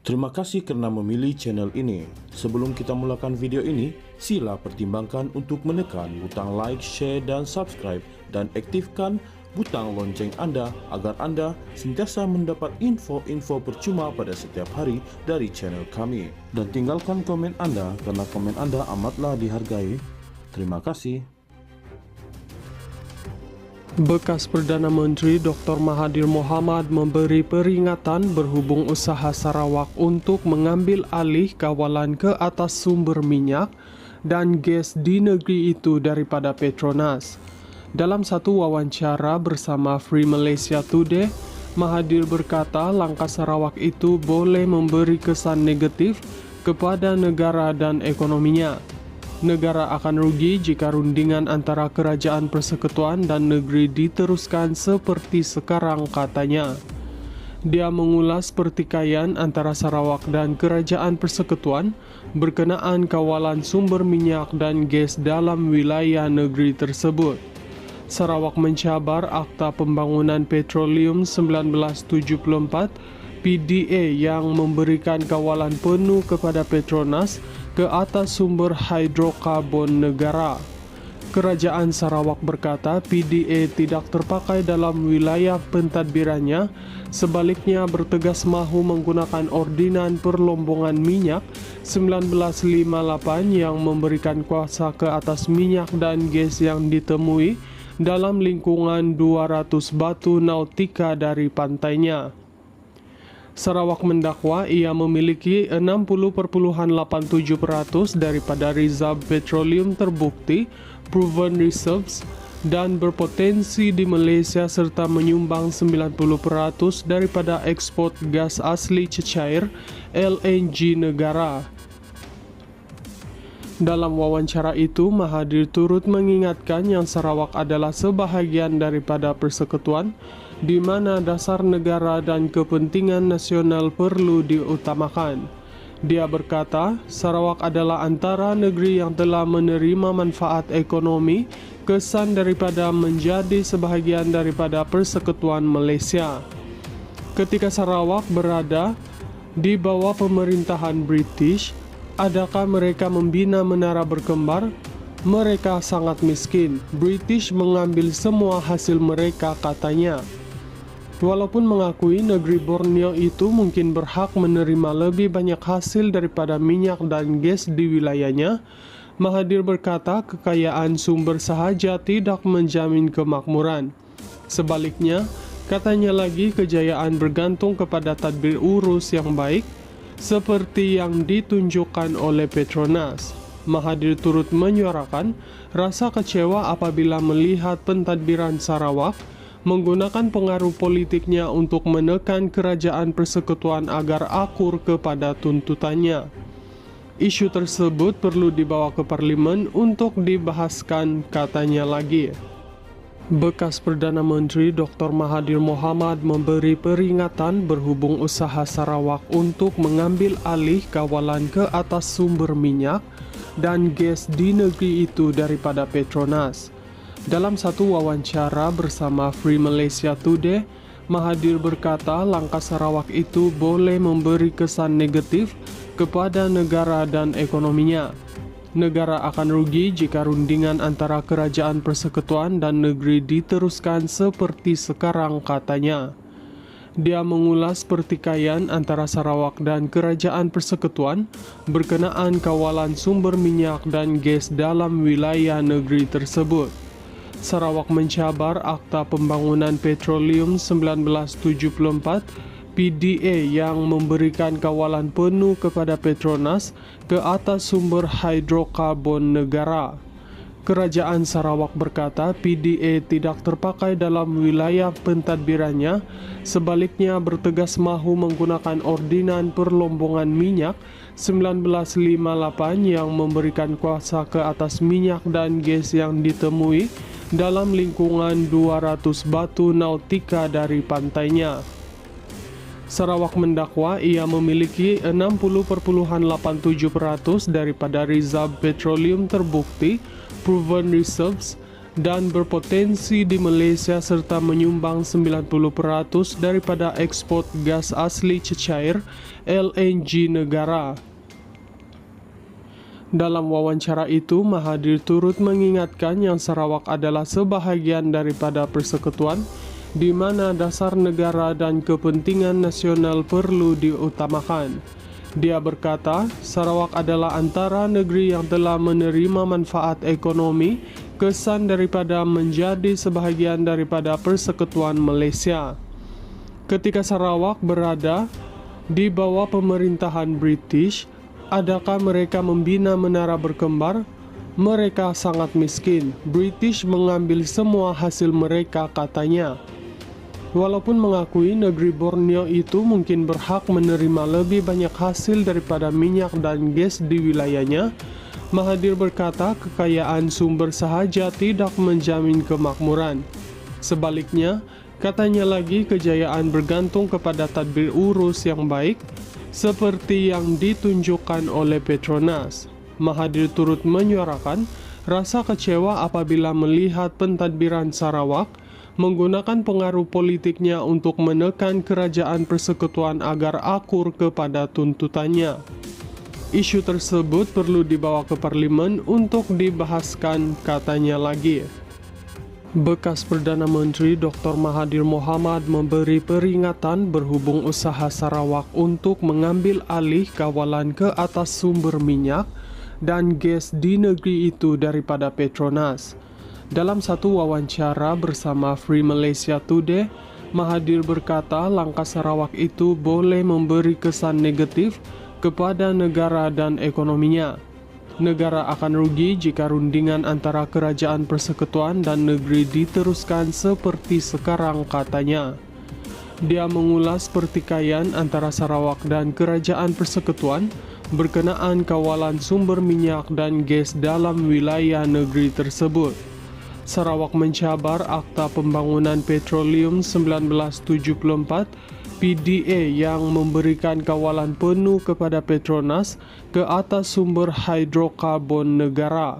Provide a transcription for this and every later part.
Terima kasih karena memilih channel ini. Sebelum kita mulakan video ini, sila pertimbangkan untuk menekan butang like, share, dan subscribe, dan aktifkan butang lonceng Anda agar Anda sentiasa mendapat info-info percuma pada setiap hari dari channel kami. Dan tinggalkan komen Anda karena komen Anda amatlah dihargai. Terima kasih. Bekas Perdana Menteri Dr. Mahathir Mohamad memberi peringatan berhubung usaha Sarawak untuk mengambil alih kawalan ke atas sumber minyak dan gas di negeri itu daripada Petronas. Dalam satu wawancara bersama Free Malaysia Today, Mahathir berkata langkah Sarawak itu boleh memberi kesan negatif kepada negara dan ekonominya. Negara akan rugi jika rundingan antara kerajaan persekutuan dan negeri diteruskan seperti sekarang, katanya. Dia mengulas pertikaian antara Sarawak dan kerajaan persekutuan berkenaan kawalan sumber minyak dan gas dalam wilayah negeri tersebut. Sarawak mencabar Akta Pembangunan Petroleum 1974 PDA yang memberikan kawalan penuh kepada Petronas ke atas sumber hidrokarbon negara. Kerajaan Sarawak berkata PDA tidak terpakai dalam wilayah pentadbirannya, sebaliknya bertegas mahu menggunakan Ordinan Perlombongan Minyak 1958 yang memberikan kuasa ke atas minyak dan gas yang ditemui dalam lingkungan 200 batu nautika dari pantainya. Sarawak mendakwa ia memiliki 60,87% daripada reserve petroleum terbukti proven reserves dan berpotensi di Malaysia serta menyumbang 90% daripada ekspor gas asli cecair LNG negara. Dalam wawancara itu, Mahathir turut mengingatkan yang Sarawak adalah sebahagian daripada persekutuan di mana dasar negara dan kepentingan nasional perlu diutamakan. Dia berkata, Sarawak adalah antara negeri yang telah menerima manfaat ekonomi kesan daripada menjadi sebahagian daripada persekutuan Malaysia. Ketika Sarawak berada di bawah pemerintahan British, adakah mereka membina menara berkembar? Mereka sangat miskin. British mengambil semua hasil mereka, katanya. Walaupun mengakui negeri Borneo itu mungkin berhak menerima lebih banyak hasil daripada minyak dan gas di wilayahnya, Mahathir berkata kekayaan sumber sahaja tidak menjamin kemakmuran. Sebaliknya, katanya lagi kejayaan bergantung kepada tadbir urus yang baik, seperti yang ditunjukkan oleh Petronas. Mahathir turut menyuarakan rasa kecewa apabila melihat pentadbiran Sarawak menggunakan pengaruh politiknya untuk menekan kerajaan persekutuan agar akur kepada tuntutannya. Isu tersebut perlu dibawa ke parlimen untuk dibahaskan, katanya lagi. Bekas Perdana Menteri Dr. Mahathir Mohamad memberi peringatan berhubung usaha Sarawak untuk mengambil alih kawalan ke atas sumber minyak dan gas di negeri itu daripada Petronas. Dalam satu wawancara bersama Free Malaysia Today, Mahathir berkata langkah Sarawak itu boleh memberi kesan negatif kepada negara dan ekonominya. Negara akan rugi jika rundingan antara kerajaan persekutuan dan negeri diteruskan seperti sekarang, katanya. Dia mengulas pertikaian antara Sarawak dan kerajaan persekutuan berkenaan kawalan sumber minyak dan gas dalam wilayah negeri tersebut. Sarawak mencabar Akta Pembangunan Petroleum 1974 PDA yang memberikan kawalan penuh kepada Petronas ke atas sumber hidrokarbon negara. Kerajaan Sarawak berkata PDA tidak terpakai dalam wilayah pentadbirannya, sebaliknya bertegas mahu menggunakan Ordinan Perlombongan Minyak 1958 yang memberikan kuasa ke atas minyak dan gas yang ditemui dalam lingkungan 200 batu nautika dari pantainya. Sarawak mendakwa ia memiliki 60,87% daripada reserve petroleum terbukti proven reserves dan berpotensi di Malaysia serta menyumbang 90% daripada ekspor gas asli cecair LNG negara. Dalam wawancara itu, Mahathir turut mengingatkan yang Sarawak adalah sebahagian daripada persekutuan di mana dasar negara dan kepentingan nasional perlu diutamakan. Dia berkata, Sarawak adalah antara negeri yang telah menerima manfaat ekonomi kesan daripada menjadi sebahagian daripada persekutuan Malaysia. Ketika Sarawak berada di bawah pemerintahan British, adakah mereka membina menara berkembar? Mereka sangat miskin. British mengambil semua hasil mereka, katanya. Walaupun mengakui negeri Borneo itu mungkin berhak menerima lebih banyak hasil daripada minyak dan gas di wilayahnya, Mahathir berkata kekayaan sumber sahaja tidak menjamin kemakmuran. Sebaliknya, katanya lagi kejayaan bergantung kepada tadbir urus yang baik, seperti yang ditunjukkan oleh Petronas. Mahathir turut menyuarakan rasa kecewa apabila melihat pentadbiran Sarawak menggunakan pengaruh politiknya untuk menekan kerajaan persekutuan agar akur kepada tuntutannya. Isu tersebut perlu dibawa ke parlimen untuk dibahaskan, katanya lagi. Bekas Perdana Menteri Dr. Mahathir Mohamad memberi peringatan berhubung usaha Sarawak untuk mengambil alih kawalan ke atas sumber minyak dan gas di negeri itu daripada Petronas. Dalam satu wawancara bersama Free Malaysia Today, Mahathir berkata langkah Sarawak itu boleh memberi kesan negatif kepada negara dan ekonominya. Negara akan rugi jika rundingan antara kerajaan persekutuan dan negeri diteruskan seperti sekarang, katanya. Dia mengulas pertikaian antara Sarawak dan kerajaan persekutuan berkenaan kawalan sumber minyak dan gas dalam wilayah negeri tersebut. Sarawak mencabar Akta Pembangunan Petroleum 1974 PDA yang memberikan kawalan penuh kepada Petronas ke atas sumber hidrokarbon negara.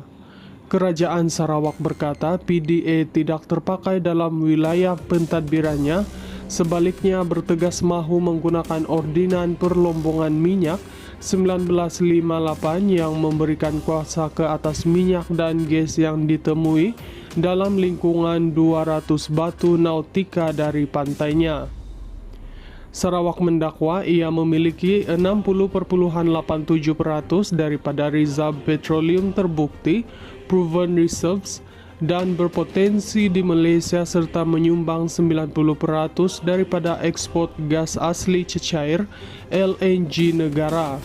Kerajaan Sarawak berkata PDA tidak terpakai dalam wilayah pentadbirannya, sebaliknya bertegas mahu menggunakan Ordinan Perlombongan Minyak 1958 yang memberikan kuasa ke atas minyak dan gas yang ditemui dalam lingkungan 200 batu nautika dari pantainya. Sarawak mendakwa ia memiliki 60.87% daripada reserve petroleum terbukti proven reserves dan berpotensi di Malaysia serta menyumbang 90% daripada ekspor gas asli cecair LNG negara.